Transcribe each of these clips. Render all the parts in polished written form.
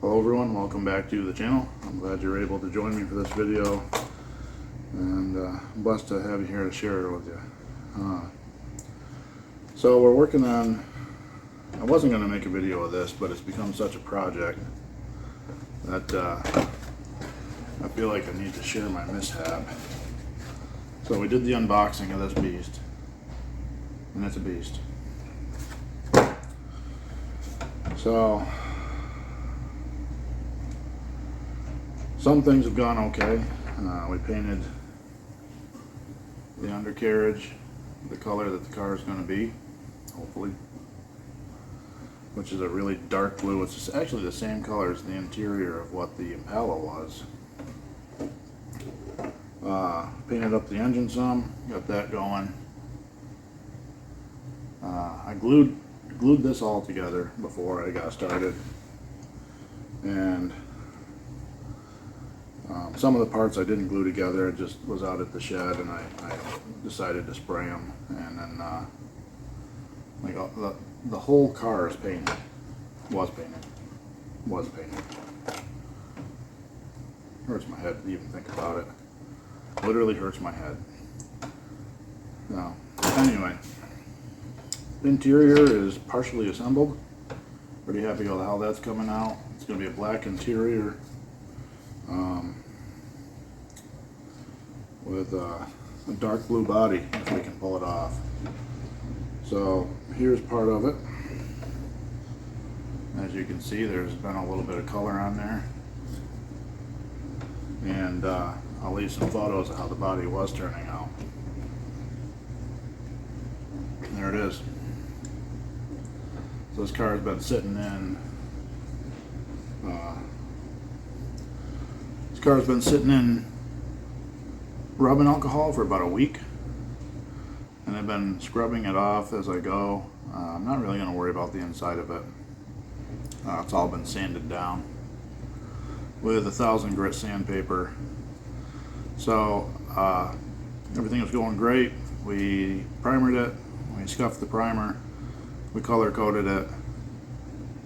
Hello everyone, welcome back to the channel. I'm glad you're able to join me for this video, and I'm blessed to have you here to share it with you. So we're working on, I wasn't going to make a video of this, but it's become such a project that I feel like I need to share my mishap. So we did the unboxing of this beast, and it's a beast. So some things have gone okay. We painted the undercarriage the color that the car is going to be, hopefully, which is a really dark blue. It's actually the same color as the interior of what the Impala was. Painted up the engine some, got that going. I glued this all together before I got started, and some of the parts I didn't glue together. It just was out at the shed, and I decided to spray them, and then like the whole car is painted. Was painted. Hurts my head to even think about it. Literally hurts my head. Now, anyway, the interior is partially assembled. Pretty happy with how that's coming out. It's going to be a black interior with a dark blue body, if we can pull it off. So here's part of it. As you can see, there's been a little bit of color on there, and I'll leave some photos of how the body was turning out. There it is. So this car has been sitting in rubbing alcohol for about a week, and I've been scrubbing it off as I go. I'm not really going to worry about the inside of it. It's all been sanded down with 1,000 grit sandpaper. So everything was going great. We primered it, we scuffed the primer, we color coated it,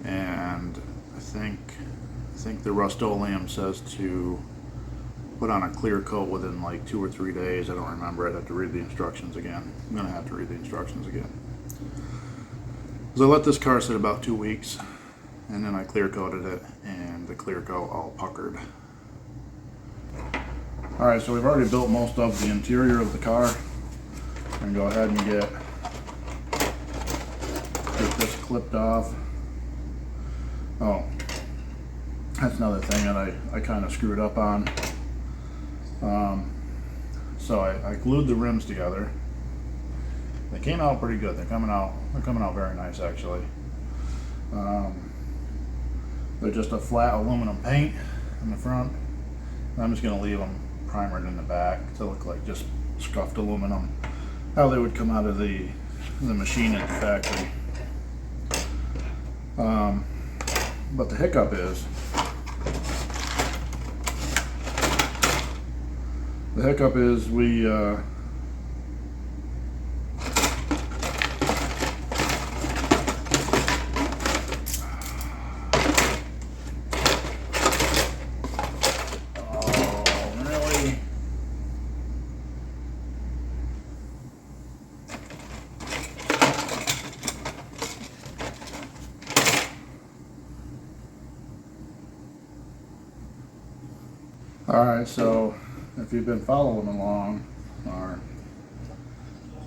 and I think the Rust-Oleum says to put on a clear coat within like 2 or 3 days. I don't remember. I'd have to read the instructions again. I'm gonna have to read the instructions again. So I let this car sit about 2 weeks, and then I clear coated it, and the clear coat all puckered. Alright, so we've already built most of the interior of the car. I'm gonna go ahead and get this clipped off. Oh, that's another thing that I kind of screwed up on. So I glued the rims together. They came out pretty good. They're coming out very nice, actually. They're just a flat aluminum paint in the front. I'm just going to leave them primered in the back to look like just scuffed aluminum, how they would come out of the machine at the factory. But the hiccup is, we Alright, so if you've been following along, or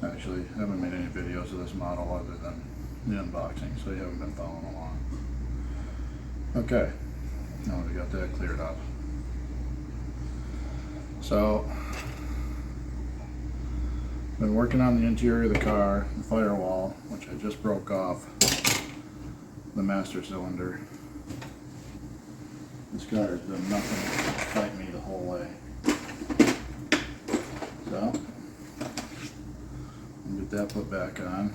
actually haven't made any videos of this model other than the unboxing, so you haven't been following along. Okay, now we got that cleared up. So, been working on the interior of the car, the firewall, which I just broke off the master cylinder. This car has done nothing to fight me the whole way. So, I'll get that put back on.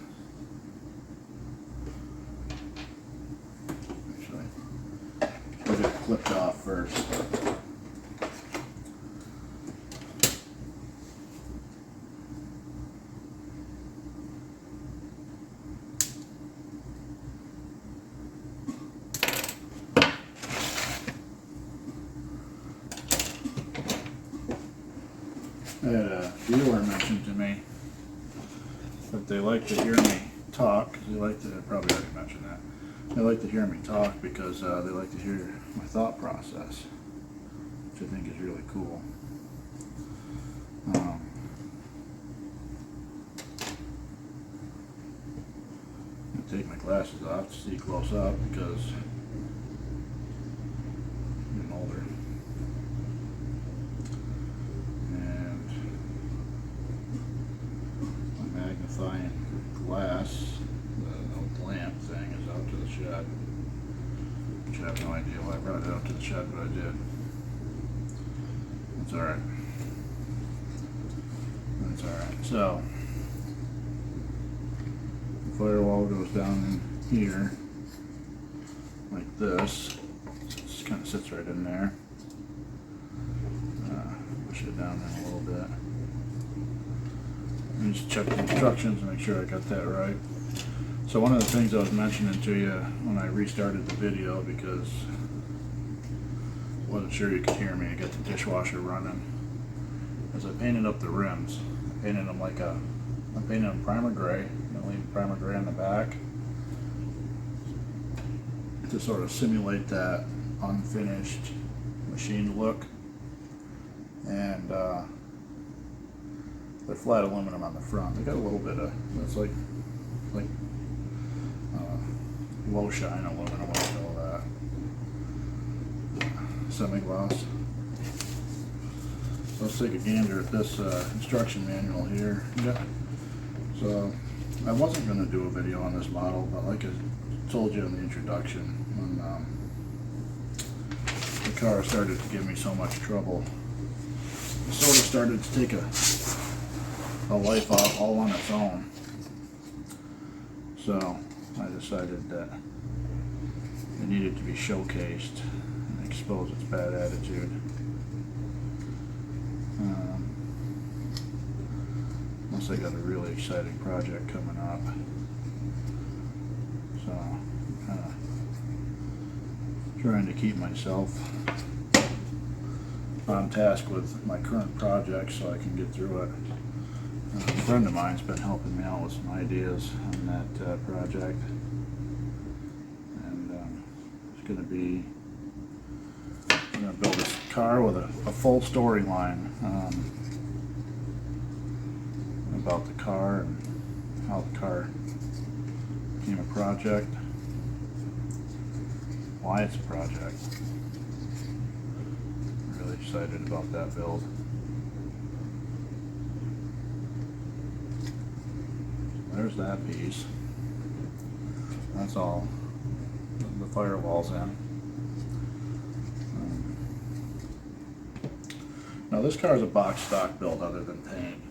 Actually, we'll get it clipped off first. dealer mentioned to me that they like to hear me talk. They like to, I probably already mentioned that. They like to hear me talk because they like to hear my thought process, which I think is really cool. I take my glasses off to see close up because I'm getting older. And my magnifying glass, the old lamp thing, is out to the shed. Which I have no idea why I brought it out to the shed, but I did. That's alright. That's alright. So, the firewall goes down in here, like this. It just kind of sits right in there. Push it down there a little bit. And just check the instructions and make sure I got that right. So one of the things I was mentioning to you when I restarted the video, because I wasn't sure you could hear me, I got the dishwasher running, is I painted up the rims. I painted them I painted them primer gray, and I leave primer gray on the back to sort of simulate that unfinished machined look. And they're flat aluminum on the front. They got a little bit of, it's like low shine aluminum, what do you call that? Semi-gloss. Let's take a gander at this instruction manual here. Yeah. So I wasn't going to do a video on this model, but like I told you in the introduction, when the car started to give me so much trouble, it sort of started to take a life out all on its own. So I decided that it needed to be showcased and expose its bad attitude. Unless I got a really exciting project coming up. So trying to keep myself on task with my current project so I can get through it. A friend of mine's been helping me out with some ideas on that project, and it's going to be, I'm going to build this car with a full storyline about the car and how the car became a project, why it's a project. I'm really excited about that build. There's that piece. That's all. The firewall's in. Now this car is a box stock build other than paint.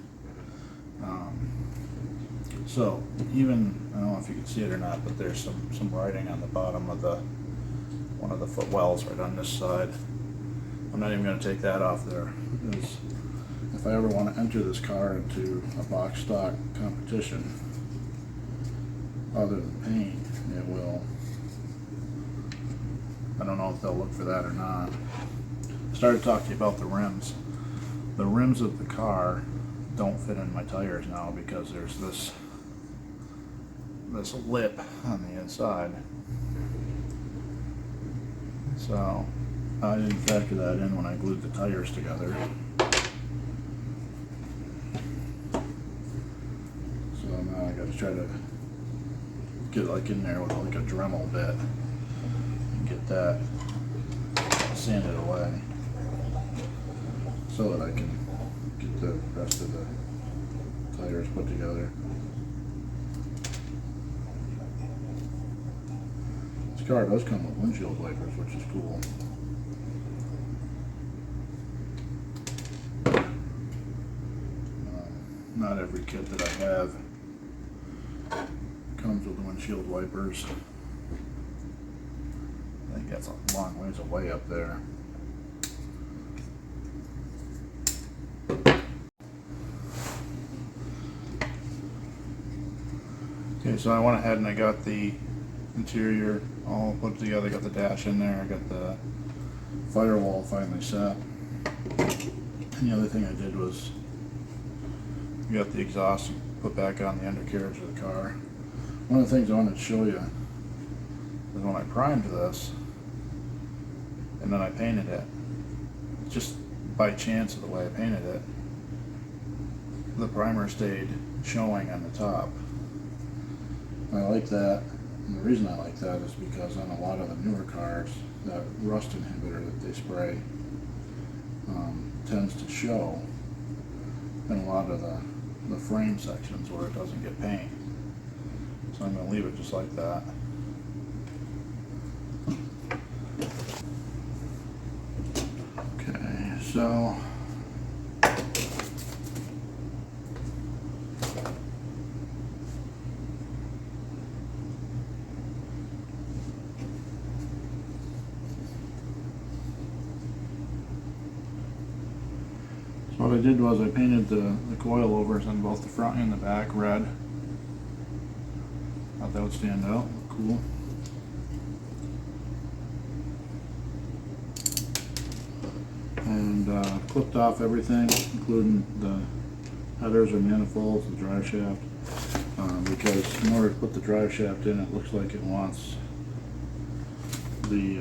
So even, I don't know if you can see it or not, but there's some writing on the bottom of one of the footwells right on this side. I'm not even going to take that off there, because if I ever want to enter this car into a box stock competition other than paint, it will. I don't know if they'll look for that or not. I started talking to you about the rims. The rims of the car don't fit in my tires now because there's this lip on the inside. So I didn't factor that in when I glued the tires together. So now I got to try to get like in there with like a Dremel bit and get that sanded away so that I can get the rest of the tires put together. This car does come with windshield wipers, which is cool. Not every kit that I have comes with the windshield wipers. I think that's a long ways away up there. Okay, so I went ahead and I got the interior all put together, got the dash in there, I got the firewall finally set. And the other thing I did was you got the exhaust put back on the undercarriage of the car. One of the things I wanted to show you is when I primed this and then I painted it, just by chance of the way I painted it, the primer stayed showing on the top. I like that, and the reason I like that is because on a lot of the newer cars, that rust inhibitor that they spray tends to show in a lot of the frame sections where it doesn't get paint. So I'm going to leave it just like that. Okay, so what I did was I painted the coilovers on both the front and the back red. Thought that would stand out, look cool. And clipped off everything, including the headers or manifolds, the drive shaft, because in order to put the drive shaft in, it looks like it wants the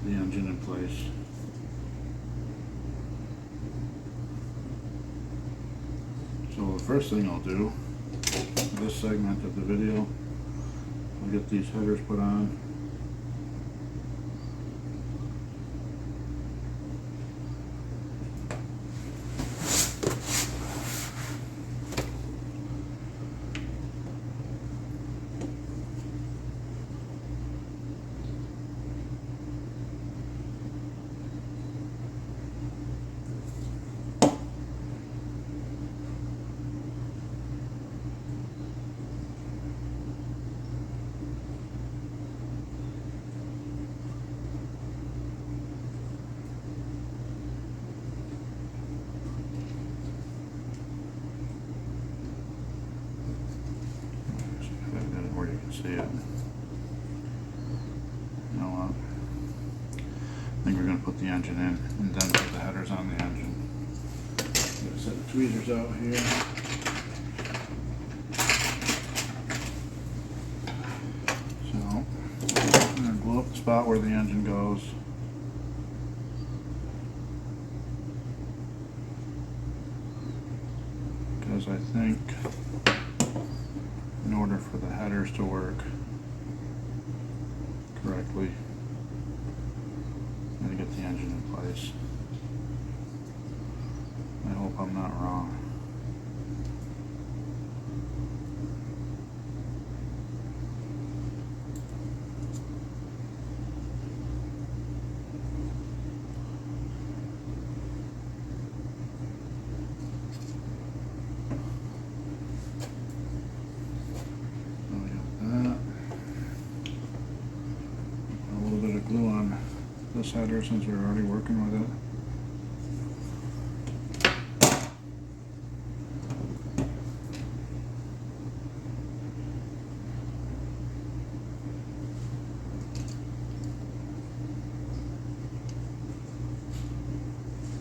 engine in place. So the first thing I'll do for this segment of the video, I'll get these headers put on. Where you can see it. You know what? I think we're going to put the engine in and then put the headers on the engine. I'm going to set the tweezers out here. So, I'm going to glue up the spot where the engine goes. Because I think in order for the headers to work correctly, I'm going to get the engine in place. I hope I'm not wrong. Glue on this header since we're already working with it.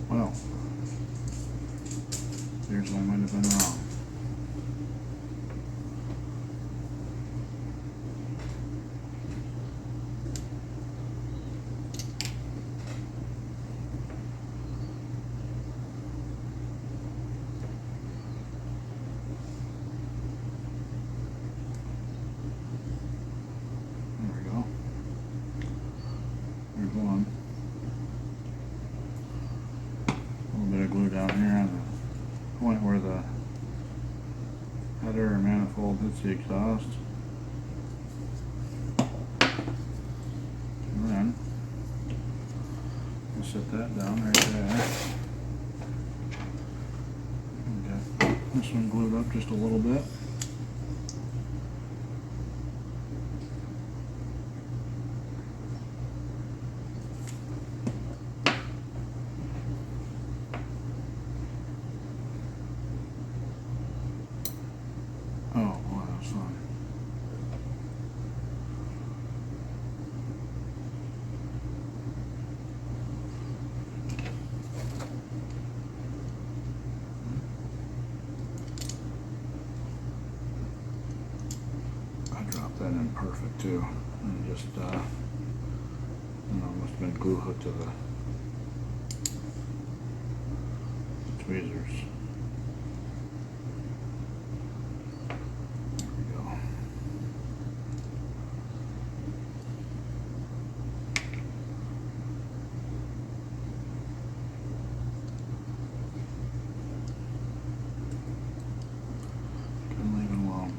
Well, here's where I might have been wrong. One. A little bit of glue down here on the point where the header or manifold hits the exhaust. And then we'll set that down right there. Okay. This one glued up just a little bit. Oh, boy, that was fun. that in perfect too. And just, I don't know, must have been glue hooked to the tweezers. There we go. Couldn't leave it alone.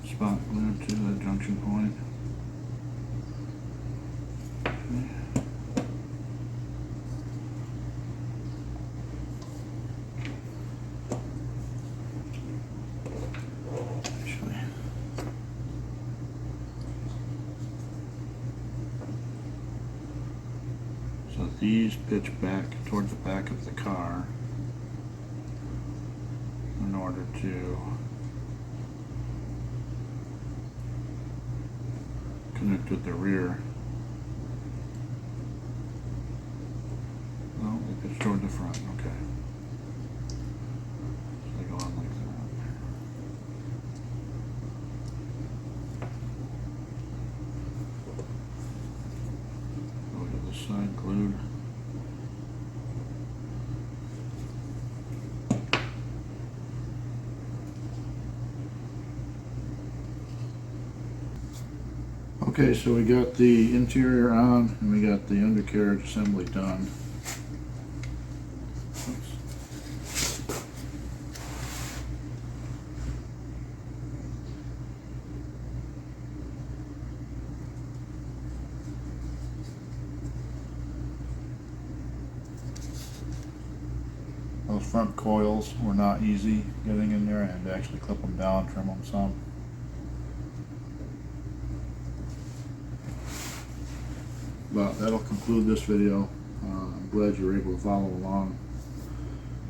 Spot glued to the junction point. Okay. Actually, so these pitch back towards the back of the car in order to connect with the rear. No, they pitch toward the front, okay. So they go on like that. Go to the side glued. Okay, so we got the interior on and we got the undercarriage assembly done. Oops. Those front coils were not easy getting in there. I had to actually clip them down, trim them some. But that'll conclude this video. I'm glad you were able to follow along.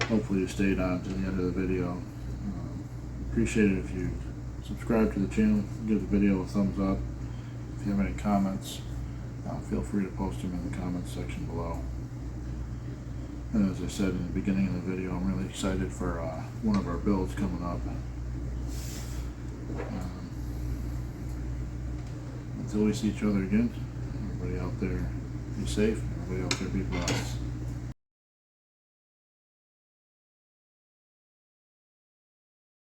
Hopefully you stayed on to the end of the video. Appreciate it if you subscribe to the channel, give the video a thumbs up. If you have any comments, feel free to post them in the comments section below. And as I said in the beginning of the video, I'm really excited for one of our builds coming up. Until we see each other again, everybody out there be safe, everybody out there be blessed.